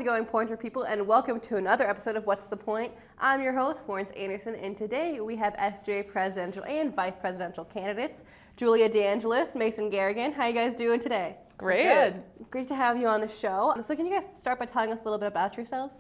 it going, Pointer people, and welcome to another episode of What's the Point? I'm your host, Florence, and today we have SGA presidential and vice presidential candidates, Julia DeAngelis, Mason Garrigan. How you guys doing today? Great. Good. Great to have you on the show. So can you guys start by telling us a little bit about yourselves?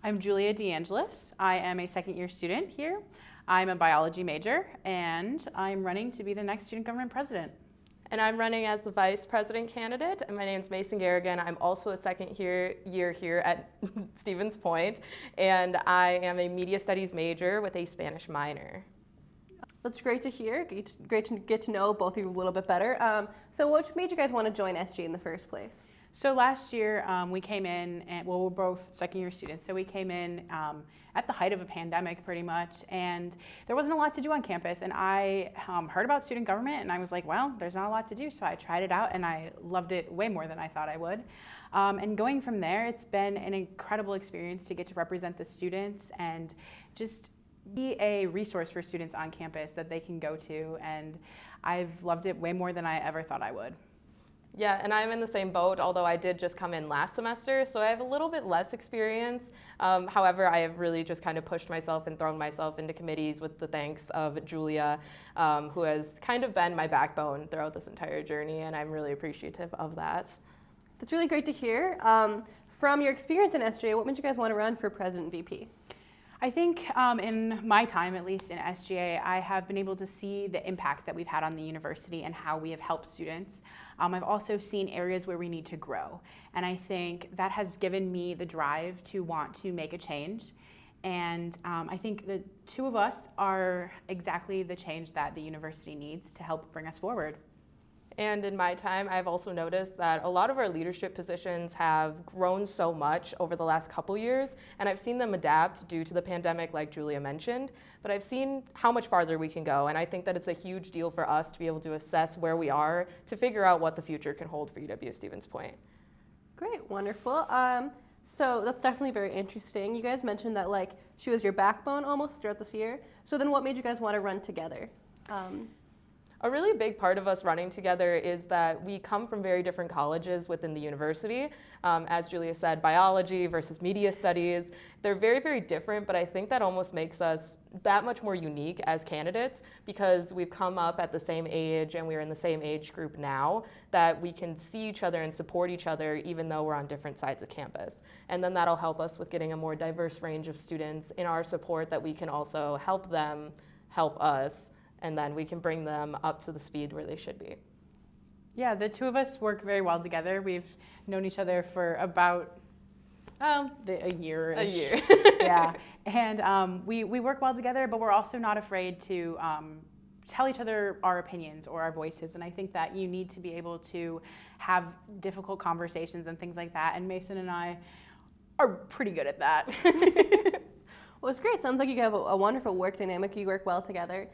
I'm Julia DeAngelis. I am a second-year student here. I'm a biology major, and I'm running to be the next student government president. And I'm running as the vice president candidate, and my name's Mason Garrigan. I'm also a second year here at Stevens Point, and I am a media studies major with a Spanish minor. That's great to hear. Great to get to know both of you a little bit better. So what made you guys want to join SGA in the first place? So last year we came in, and we're both second-year students, so we came in at the height of a pandemic pretty much, and there wasn't a lot to do on campus, and I heard about student government, and I was like, well, there's not a lot to do, so I tried it out, and I loved it way more than I thought I would. And going from there, it's been an incredible experience to get to represent the students and just be a resource for students on campus that they can go to, and I've loved it way more than I ever thought I would. Yeah, and I'm in the same boat, although I did just come in last semester, so I have a little bit less experience. However, I have really just kind of pushed myself and thrown myself into committees with the thanks of Julia, who has kind of been my backbone throughout this entire journey, and I'm really appreciative of that. That's really great to hear. From your experience in SGA, what made you guys want to run for president VP? I think in my time, at least in SGA, I have been able to see the impact that we've had on the university and how we have helped students. I've also seen areas where we need to grow. And I think that has given me the drive to want to make a change. And I think the two of us are exactly the change that the university needs to help bring us forward. And in my time, I've also noticed that a lot of our leadership positions have grown so much over the last couple years, and I've seen them adapt due to the pandemic, like Julia mentioned, but I've seen how much farther we can go, and I think that it's a huge deal for us to be able to assess where we are to figure out what the future can hold for UW-Stevens Point. Great, wonderful. So that's definitely very interesting. You guys mentioned that she was your backbone almost throughout this year. So then what made you guys want to run together? A really big part of us running together is that we come from very different colleges within the university. As Julia said, biology versus media studies, they're very, very different, but I think that almost makes us that much more unique as candidates because we've come up at the same age and we're in the same age group now that we can see each other and support each other even though we're on different sides of campus. And then that'll help us with getting a more diverse range of students in our support that we can also help them help us, and then we can bring them up to the speed where they should be. Yeah, the two of us work very well together. We've known each other for about a year. A year. Yeah, and we work well together, but we're also not afraid to tell each other our opinions or our voices, and I think that you need to be able to have difficult conversations and things like that, and Mason and I are pretty good at that. Well, it's great. Sounds like you have a wonderful work dynamic. You work well together.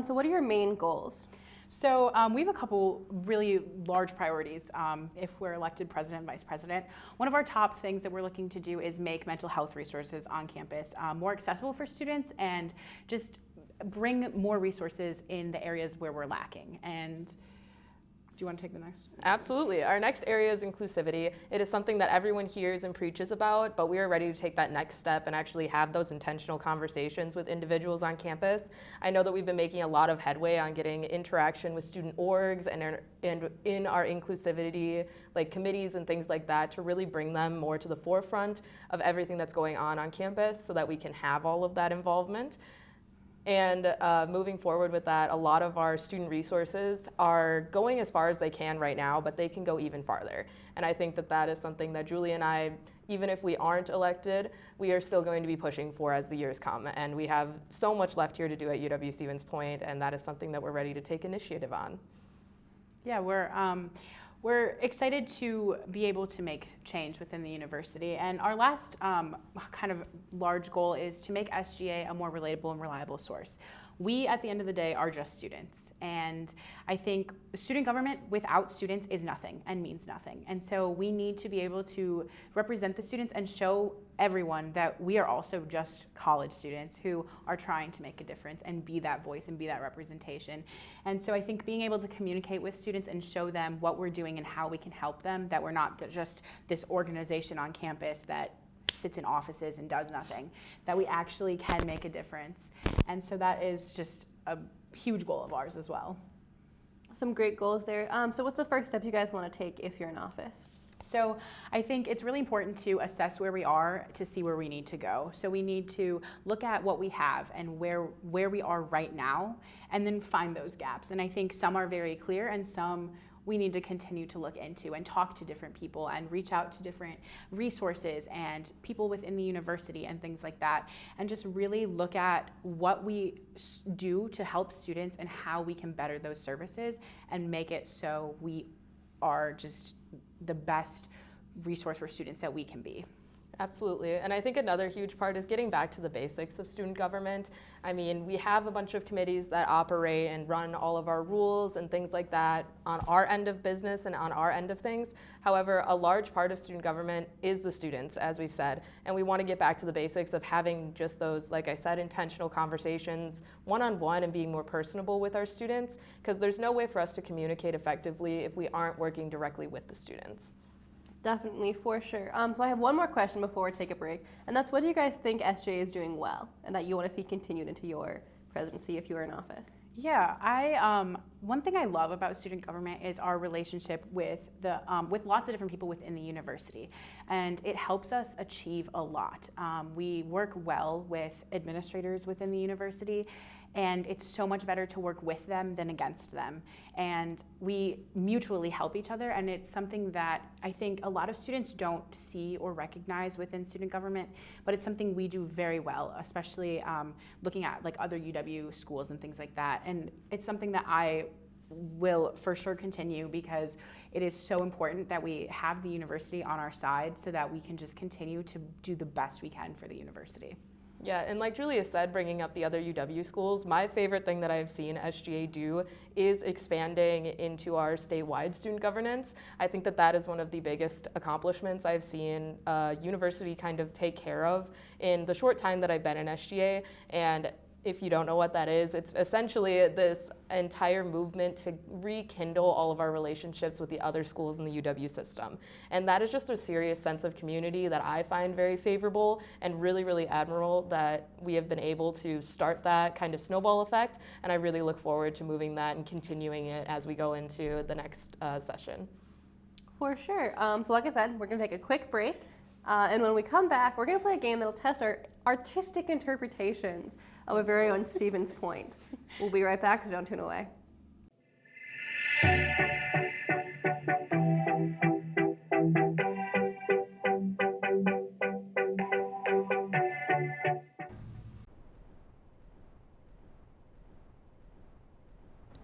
So what are your main goals? So we have a couple really large priorities if we're elected president and vice president. One of our top things that we're looking to do is make mental health resources on campus more accessible for students and just bring more resources in the areas where we're lacking. And do you want to take the next? Absolutely. Our next area is inclusivity. It is something that everyone hears and preaches about, but we are ready to take that next step and actually have those intentional conversations with individuals on campus. I know that we've been making a lot of headway on getting interaction with student orgs and in our inclusivity committees and things like that to really bring them more to the forefront of everything that's going on campus so that we can have all of that involvement. And moving forward with that, a lot of our student resources are going as far as they can right now, but they can go even farther. And I think that that is something that Julie and I, even if we aren't elected, we are still going to be pushing for as the years come. And we have so much left here to do at UW-Stevens Point, and that is something that we're ready to take initiative on. Yeah, we're excited to be able to make change within the university. And our last kind of large goal is to make SGA a more relatable and reliable source. We, at the end of the day, are just students. And I think student government without students is nothing and means nothing. And so we need to be able to represent the students and show everyone that we are also just college students who are trying to make a difference and be that voice and be that representation. And so I think being able to communicate with students and show them what we're doing and how we can help them, that we're not just this organization on campus that sits in offices and does nothing, that we actually can make a difference. And so that is just a huge goal of ours as well. Some great goals there. So what's the first step you guys want to take if you're in office? So I think it's really important to assess where we are to see where we need to go. So we need to look at what we have and where we are right now, and then find those gaps. And I think some are very clear, and some we need to continue to look into and talk to different people and reach out to different resources and people within the university and things like that, and just really look at what we do to help students and how we can better those services and make it so we are just the best resource for students that we can be. Absolutely. And I think another huge part is getting back to the basics of student government. I mean, we have a bunch of committees that operate and run all of our rules and things like that on our end of business and on our end of things. However, a large part of student government is the students, as we've said. And we want to get back to the basics of having just those, like I said, intentional conversations one-on-one and being more personable with our students, because there's no way for us to communicate effectively if we aren't working directly with the students. Definitely, for sure. So I have one more question before we take a break, and that's, what do you guys think SGA is doing well and that you want to see continued into your presidency if you were in office? Yeah, one thing I love about student government is our relationship with with lots of different people within the university, and it helps us achieve a lot. We work well with administrators within the university, and it's so much better to work with them than against them. And we mutually help each other, and it's something that I think a lot of students don't see or recognize within student government, but it's something we do very well, especially looking at like other UW schools and things like that. And it's something that I will for sure continue, because it is so important that we have the university on our side so that we can just continue to do the best we can for the university. Yeah, and like Julia said, bringing up the other UW schools, my favorite thing that I've seen SGA do is expanding into our statewide student governance. I think that that is one of the biggest accomplishments I've seen a university kind of take care of in the short time that I've been in SGA. And if you don't know what that is, it's essentially this entire movement to rekindle all of our relationships with the other schools in the UW system. And that is just a serious sense of community that I find very favorable and really, really admirable that we have been able to start that kind of snowball effect. And I really look forward to moving that and continuing it as we go into the next session. For sure. So like I said, we're going to take a quick break. And when we come back, we're going to play a game that'll test our artistic interpretations of a very own Stevens Point. We'll be right back, so don't tune away.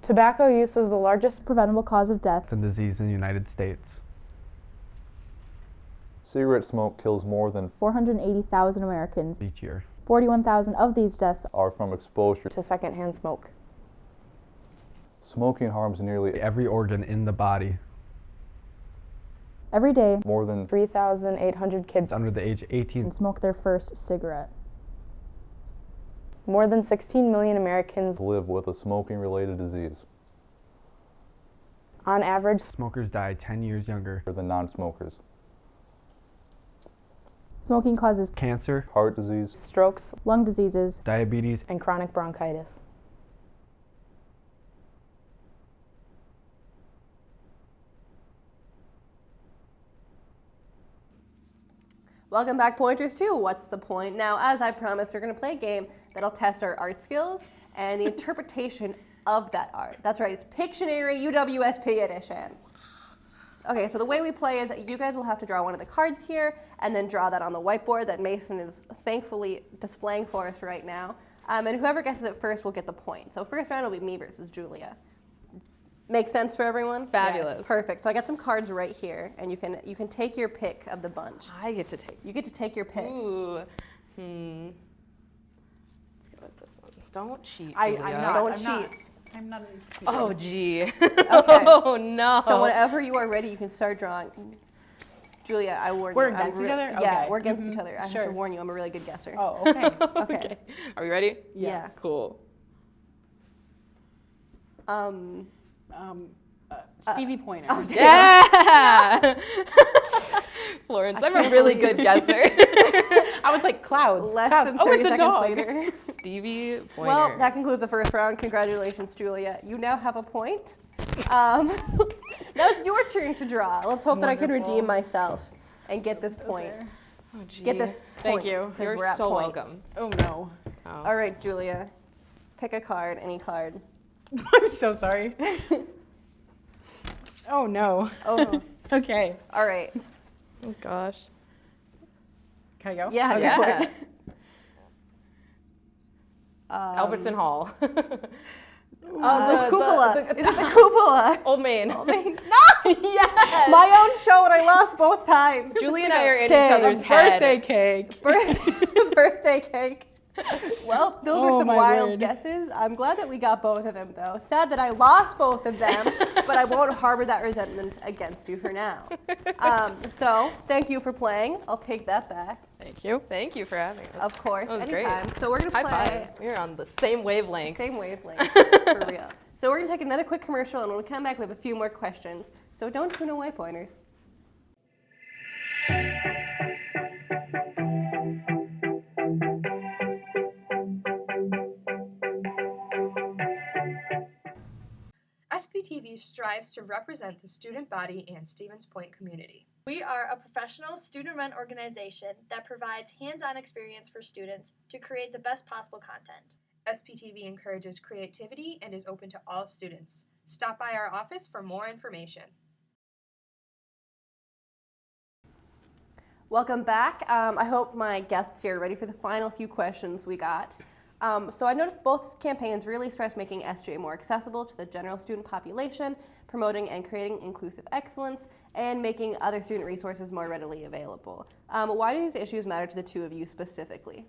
Tobacco use is the largest preventable cause of death and disease in the United States. Cigarette smoke kills more than 480,000 Americans. Each year. 41,000 of these deaths are from exposure to secondhand smoke. Smoking harms nearly Every organ in the body. Every day, more than 3,800 kids Under the age of 18. smoke their first cigarette. More than 16 million Americans live with a smoking-related disease on average Smokers die 10 years younger. than non-smokers. Smoking causes Cancer, Heart disease, strokes, lung diseases, diabetes, and chronic bronchitis. Welcome back, Pointers, to What's the Point? Now, as I promised, we're going to play a game that'll test our art skills and the interpretation of that art. That's right, it's Pictionary UWSP edition. Okay, so the way we play is you guys will have to draw one of the cards here and then draw that on the whiteboard that Mason is thankfully displaying for us right now. And whoever guesses it first will get the point. So first round will be me versus Julia. Make sense for everyone? Fabulous. Yes. Perfect. So I got some cards right here, and you can take your pick of the bunch. I get to take. You get to take your pick. Ooh. Let's go with this one. Don't cheat, I'm Julia. not. Don't I'm cheat. Not. I'm not. Oh, gee. Okay. Oh, no. So whenever you are ready, you can start drawing. Julia, I warn We're you. against each other? Yeah, Okay. we're against each other. I Sure. have to warn you, I'm a really good guesser. Oh, okay. Okay. Are we ready? Yeah. Cool. Stevie Pointer. Oh, Yeah! Florence, I'm a really good guesser. I was like, clouds. Less Clouds. than Oh, 30 it's a seconds dog. later. Stevie Pointer. Well, that concludes the first round. Congratulations, Julia. You now have a point. Now it's your turn to draw. Let's hope that I can Wonderful. redeem myself and get this point. Oh, gee. Get this Thank point. you. 'cause You're we're at so point. welcome. Oh no. Oh. All right, Julia. Pick a card, any card. I'm so sorry. Oh no. Oh, Okay. all right. Oh gosh. Can I go? Yeah, Okay. go for Yeah. it. Albertson Hall. The cupola. the- Is it the cupola? Old Main. No! Yes! My own show and I lost both times. Julie and I are in Dang. each other's head. Birthday cake. Birthday cake. Well, those were Oh, some my wild word. guesses. I'm glad that we got both of them, though. Sad that I lost both of them, but I won't harbor that resentment against you for now. So, thank you for playing. I'll take that back. Thank you. Thank you for having us. Of course, That was anytime. great. So we're gonna High play five. We're on the same wavelength. same wavelength for real. So we're gonna take another quick commercial, and when we come back, we have a few more questions. So don't tune away, pointers. SPTV strives to represent the student body and Stevens Point community. We are a professional student-run organization that provides hands-on experience for students to create the best possible content. SPTV encourages creativity and is open to all students. Stop by our office for more information. Welcome back. I hope my guests here are ready for the final few questions we got. So I noticed both campaigns really stress making SGA more accessible to the general student population, promoting and creating inclusive excellence, and making other student resources more readily available. Why do these issues matter to the two of you specifically?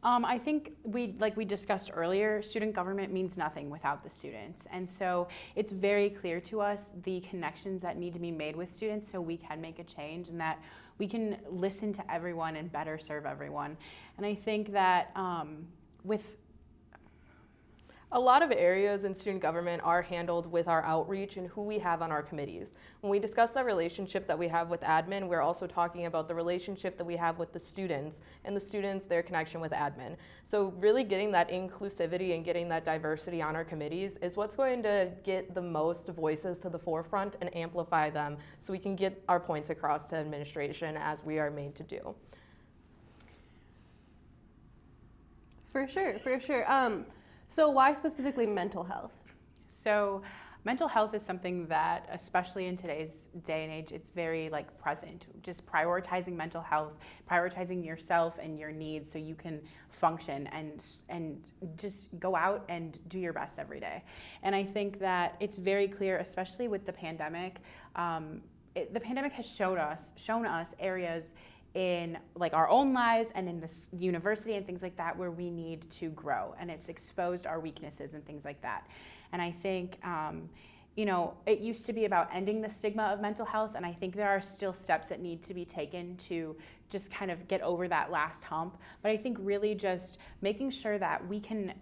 I think like we discussed earlier, student government means nothing without the students. And so it's very clear to us the connections that need to be made with students so we can make a change and that we can listen to everyone and better serve everyone. And I think that with A lot of areas in student government are handled with our outreach and who we have on our committees. When we discuss that relationship that we have with admin, we're also talking about the relationship that we have with the students and the students, their connection with admin. So really getting that inclusivity and getting that diversity on our committees is what's going to get the most voices to the forefront and amplify them so we can get our points across to administration as we are made to do. For sure, for sure. So why specifically mental health? So mental health is something that, especially in today's day and age, it's very present. Just prioritizing mental health, prioritizing yourself and your needs so you can function and just go out and do your best every day. And I think that it's very clear, especially with the pandemic. The pandemic has shown us areas in our own lives and in this university and things like that where we need to grow, and it's exposed our weaknesses and things like that. And I think it used to be about ending the stigma of mental health, and I think there are still steps that need to be taken to just kind of get over that last hump. But I think really just making sure that we can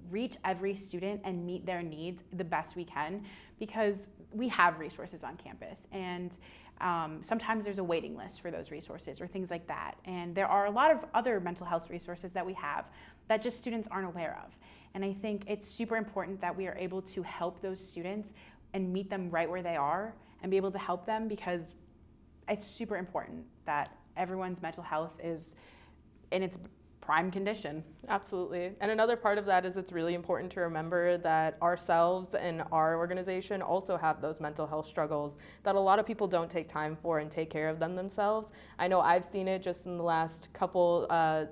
reach every student and meet their needs the best we can, because we have resources on campus, and sometimes there's a waiting list for those resources or things like that. And there are a lot of other mental health resources that we have that just students aren't aware of. And I think it's super important that we are able to help those students and meet them right where they are and be able to help them, because it's super important that everyone's mental health is in its prime condition. Absolutely. And another part of that is it's really important to remember that ourselves and our organization also have those mental health struggles that a lot of people don't take time for and take care of them themselves. I know I've seen it just in the last couple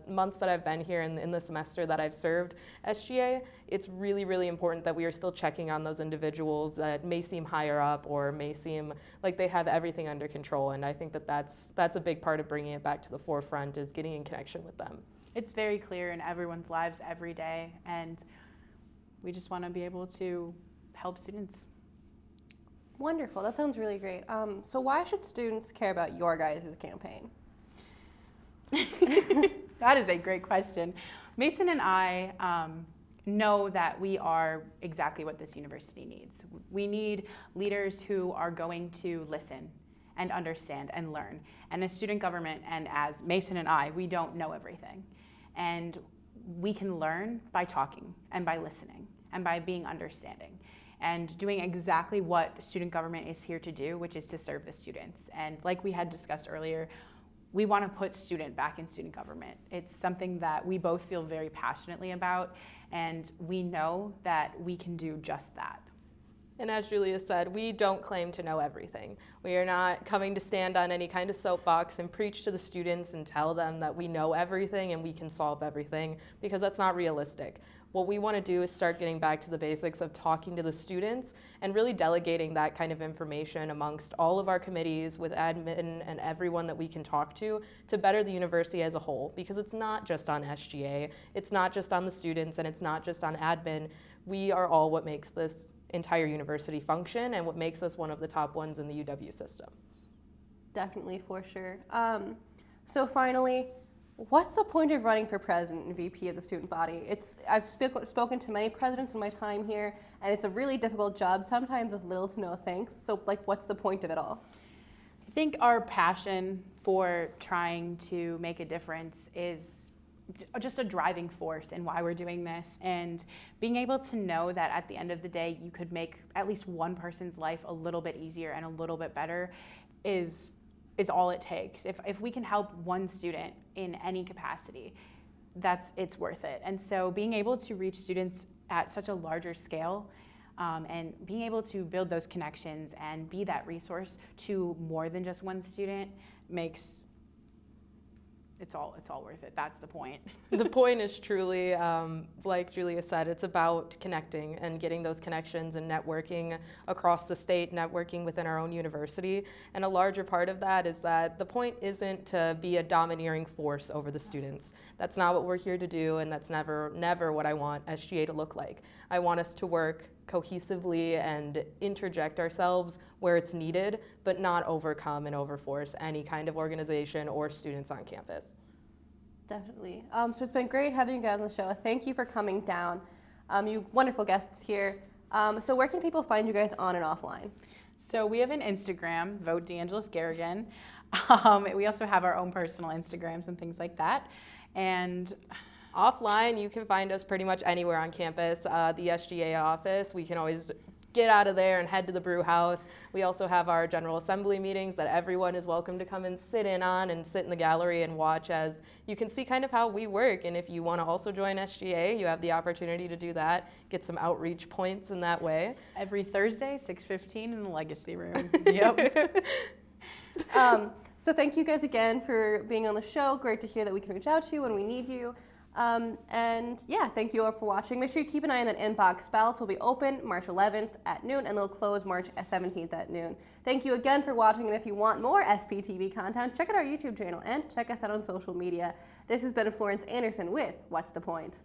months that I've been here in the semester that I've served SGA. It's really, really important that we are still checking on those individuals that may seem higher up or may seem like they have everything under control. And I think that that's a big part of bringing it back to the forefront, is getting in connection with them. It's very clear in everyone's lives every day, and we just want to be able to help students. Wonderful, that sounds really great. So why should students care about your guys' campaign? That is a great question. Mason and I know that we are exactly what this university needs. We need leaders who are going to listen and understand and learn. And as student government and as Mason and I, we don't know everything. And we can learn by talking and by listening and by being understanding and doing exactly what student government is here to do, which is to serve the students. And like we had discussed earlier, we want to put student back in student government. It's something that we both feel very passionately about, and we know that we can do just that. And as Julia said, we don't claim to know everything. We are not coming to stand on any kind of soapbox and preach to the students and tell them that we know everything and we can solve everything, because that's not realistic. What we want to do is start getting back to the basics of talking to the students and really delegating that kind of information amongst all of our committees with admin and everyone that we can talk to better the university as a whole, because it's not just on SGA, it's not just on the students, and it's not just on admin. We are all what makes this entire university function and what makes us one of the top ones in the UW system. Definitely, for sure. So finally, what's the point of running for president and VP of the student body? I've spoken to many presidents in my time here, and it's a really difficult job, sometimes with little to no thanks. So what's the point of it all? I think our passion for trying to make a difference is just a driving force in why we're doing this, and being able to know that at the end of the day you could make at least one person's life a little bit easier and a little bit better is all it takes. If we can help one student in any capacity, it's worth it. And so being able to reach students at such a larger scale, and being able to build those connections and be that resource to more than just one student makes it's all worth it. That's the point. The point is truly, like Julia said, it's about connecting and getting those connections and networking across the state, networking within our own university. And a larger part of that is that the point isn't to be a domineering force over the students. That's not what we're here to do, and that's never what I want SGA to look like. I want us to work cohesively and interject ourselves where it's needed, but not overcome and overforce any kind of organization or students on campus. Definitely. So it's been great having you guys on the show. Thank you for coming down. You wonderful guests here. So where can people find you guys on and offline? So we have an Instagram, Vote DeAngelis Garrigan. We also have our own personal Instagrams and things like that. And offline, you can find us pretty much anywhere on campus. The SGA office, we can always get out of there and head to the brew house. We also have our General Assembly meetings that everyone is welcome to come and sit in on and sit in the gallery and watch, as you can see kind of how we work. And if you want to also join SGA, you have the opportunity to do that, get some outreach points in that way. Every Thursday, 6:15 in the Legacy Room. Yep. So thank you guys again for being on the show. Great to hear that we can reach out to you when we need you. And yeah, thank you all for watching. Make sure you keep an eye on that inbox. Ballots will be open March 11th at noon, and they'll close March 17th at noon. Thank you again for watching, and if you want more SPTV content, check out our YouTube channel and check us out on social media. This has been Florence Anderson with What's the Point?